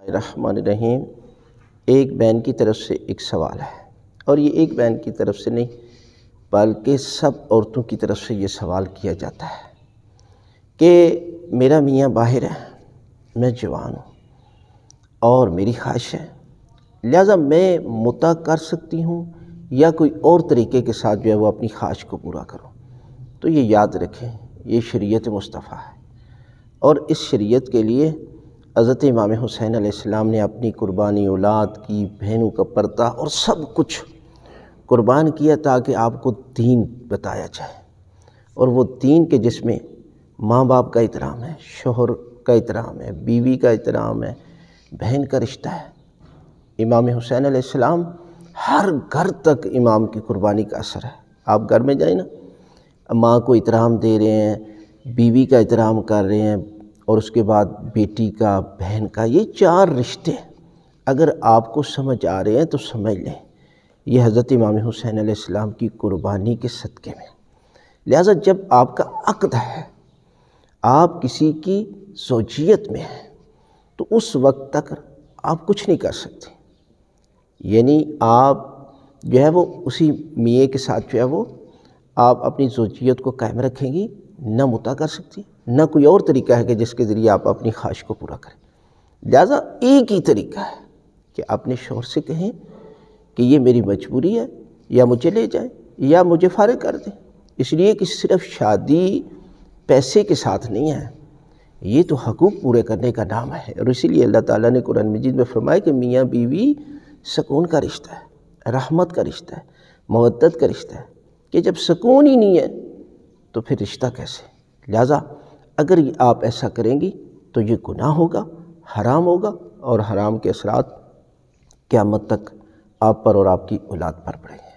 الرحمن الرحیم۔ ایک بہن کی طرف سے ایک سوال ہے، اور یہ ایک بہن کی طرف سے نہیں بلکہ سب عورتوں کی طرف سے یہ سوال کیا جاتا ہے کہ میرا میاں باہر ہے، میں جوان ہوں اور میری خواہش ہے، لہٰذا میں متع کر سکتی ہوں یا کوئی اور طریقے کے ساتھ جو ہے وہ اپنی خواہش کو پورا کروں؟ تو یہ یاد رکھیں، یہ شریعت مصطفیٰ ہے، اور اس شریعت کے لیے حضرت امام حسین علیہ السلام نے اپنی قربانی، اولاد کی، بہنوں کا پردہ اور سب کچھ قربان کیا تاکہ آپ کو دین بتایا جائے، اور وہ دین کے جس میں ماں باپ کا احترام ہے، شوہر کا احترام ہے، بیوی کا احترام ہے، بہن کا رشتہ ہے۔ امام حسین علیہ السلام ہر گھر تک امام کی قربانی کا اثر ہے۔ آپ گھر میں جائیں نا، ماں کو احترام دے رہے ہیں، بیوی کا احترام کر رہے ہیں، اور اس کے بعد بیٹی کا، بہن کا، یہ چار رشتے اگر آپ کو سمجھ آ رہے ہیں تو سمجھ لیں یہ حضرت امام حسین علیہ السلام کی قربانی کے صدقے میں۔ لہٰذا جب آپ کا عقد ہے، آپ کسی کی زوجیت میں ہیں، تو اس وقت تک آپ کچھ نہیں کر سکتے، یعنی آپ جو ہے وہ اسی میاں کے ساتھ جو ہے وہ آپ اپنی زوجیت کو قائم رکھیں گی، نہ متع کر سکتی، نہ کوئی اور طریقہ ہے کہ جس کے ذریعے آپ اپنی خواہش کو پورا کریں۔ لہٰذا ایک ہی طریقہ ہے کہ اپنے شوہر سے کہیں کہ یہ میری مجبوری ہے، یا مجھے لے جائیں یا مجھے فارغ کر دیں، اس لیے کہ صرف شادی پیسے کے ساتھ نہیں ہے، یہ تو حقوق پورے کرنے کا نام ہے، اور اسی لیے اللہ تعالیٰ نے قرآن مجید میں فرمایا کہ میاں بیوی سکون کا رشتہ ہے، رحمت کا رشتہ ہے، مودت کا رشتہ ہے، کہ جب سکون ہی نہیں ہے تو پھر رشتہ کیسے؟ لہٰذا اگر آپ ایسا کریں گی تو یہ گناہ ہوگا، حرام ہوگا، اور حرام کے اثرات قیامت تک آپ پر اور آپ کی اولاد پر پڑیں گے۔